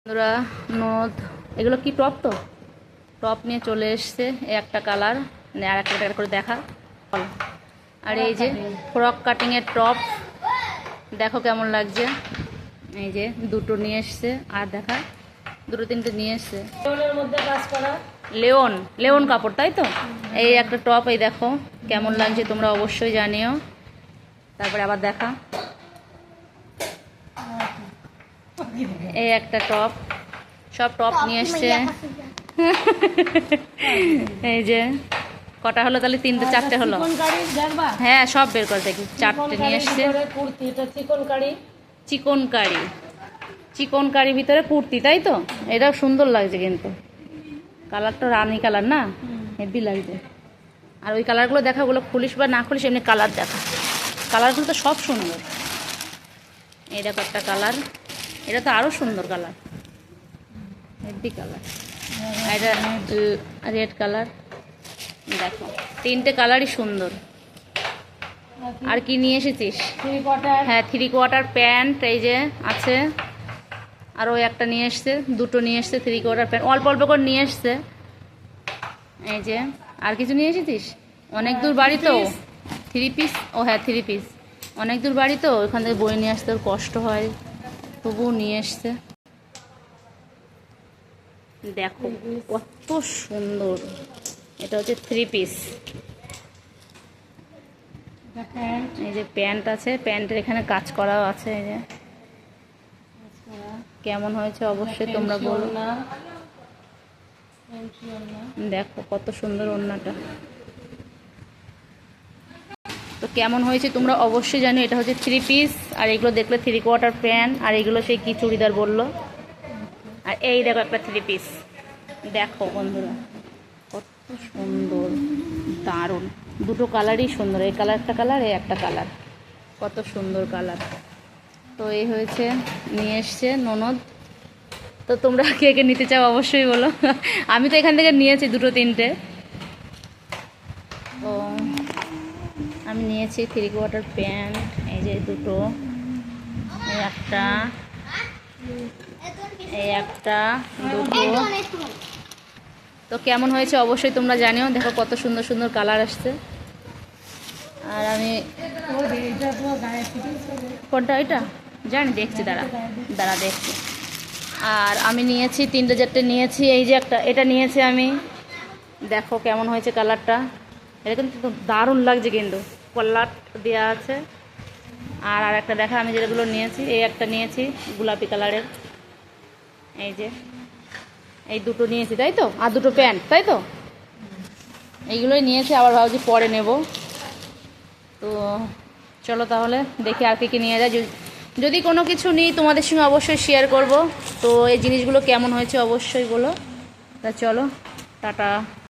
বন্ধুরা নদ এগুলো কি টপ, তো টপ নিয়ে চলে এসছে। একটা কালার আর একটা করে দেখা। আর এই যে ফ্রক কাটিংয়ের টপ, দেখো কেমন লাগছে। এই যে দুটো নিয়ে এসছে, আর দেখা দুটো তিনটে নিয়ে এসছে। লিওনের মধ্যে কাজ করা, লেওন কাপড়, তাই তো। এই একটা টপ, এই দেখো কেমন লাগছে, তোমরা অবশ্যই জানিও। তারপরে আবার দেখা, এই একটা টপ, সব টপ নিয়ে এসছে। এই যে কটা হলো তাহলে? তিনটে চারটে হলো। হ্যাঁ সব বের করে দেখি। চারটে নিয়ে এসছে। চিকন কারি ভিতরে কুর্তি, তাই তো। এটাও সুন্দর লাগছে কিন্তু, কালারটা রানি কালার না, হেভি লাগছে। আর ওই কালারগুলো দেখা, ওগুলো খুলিস বা না খুলিস, এমনি কালার দেখা। কালারগুলো তো সব সুন্দর। এই দেখো একটা কালার, এটা তো আরও সুন্দর কালার, হেভি কালার। এটা রেড কালার, দেখো তিনটে কালারই সুন্দর। আর কি নিয়ে এসেছিস? হ্যাঁ 3/4 প্যান্ট, এই যে আছে। আর ওই একটা নিয়ে এসছে, দুটো নিয়ে এসছে 3/4 প্যান্ট, অল্প অল্প করে নিয়ে এসছে। এই যে আর কিছু নিয়ে এসেছিস? অনেক দূর বাড়ি তো। 3 পিস, ও হ্যাঁ 3 পিস। অনেক দূর বাড়ি তো, ওইখান থেকে বই নিয়ে আসতে ওর কষ্ট হয়, তবুও নিয়ে এসছে। দেখো কত সুন্দর, এটা হচ্ছে 3 পিস। এই যে প্যান্ট আছে, প্যান্টের এখানে কাজ করাও আছে। এই যে কেমন হয়েছে অবশ্যই তোমরা বলো। দেখো কত সুন্দর ওড়নাটা, তো কেমন হয়েছে তোমরা অবশ্যই জানো। এটা হচ্ছে 3 পিস, আর এগুলো দেখলে 3/4 প্যান্ট, আর এগুলো সেই কি চুড়িদার বললো। আর এই দেখো একটা 3 পিস, দেখো বন্ধুরা কত সুন্দর, দারুণ। দুটো কালারই সুন্দর, এই কালারটা কালার, এই একটা কালার, কত সুন্দর কালার। তো এই হয়েছে, নিয়ে এসছে ননদ। তো তোমরা কে কে নিতে চাও অবশ্যই বলো। আমি তো এখান থেকে নিয়েছি দুটো তিনটে। তো আমি নিয়েছি 3/4 প্যান্ট, এই যে দুটো, এই একটা, এই একটা, দুটো। তো কেমন হয়েছে অবশ্যই তোমরা জানিও। দেখো কত সুন্দর সুন্দর কালার আসছে। আর আমি কোনটা, এটা জানি, দেখছি, দাঁড়া দেখছি। আর আমি নিয়েছি 3-4টে নিয়েছি। এই যে একটা, এটা নিয়েছি আমি, দেখো কেমন হয়েছে কালারটা। এটা কিন্তু দারুণ লাগছে, কিন্তু কলার দেওয়া আছে। আর একটা দেখা, আমি যেগুলো নিয়েছি, এই একটা নিয়েছি গোলাপি কালারের, এই যে এই দুটো নিয়েছি, তাই তো। আর দুটো প্যান্ট, তাই তো। এইগুলোই নিয়েছি, আবার ভাবছি পরে নেব। তো চলো তাহলে দেখি আর কি নিয়ে যায়। যদি কোনো কিছু নিই তোমাদের সঙ্গে অবশ্যই শেয়ার করব। তো এই জিনিসগুলো কেমন হয়েছে অবশ্যই বলো। তা চলো, টাটা।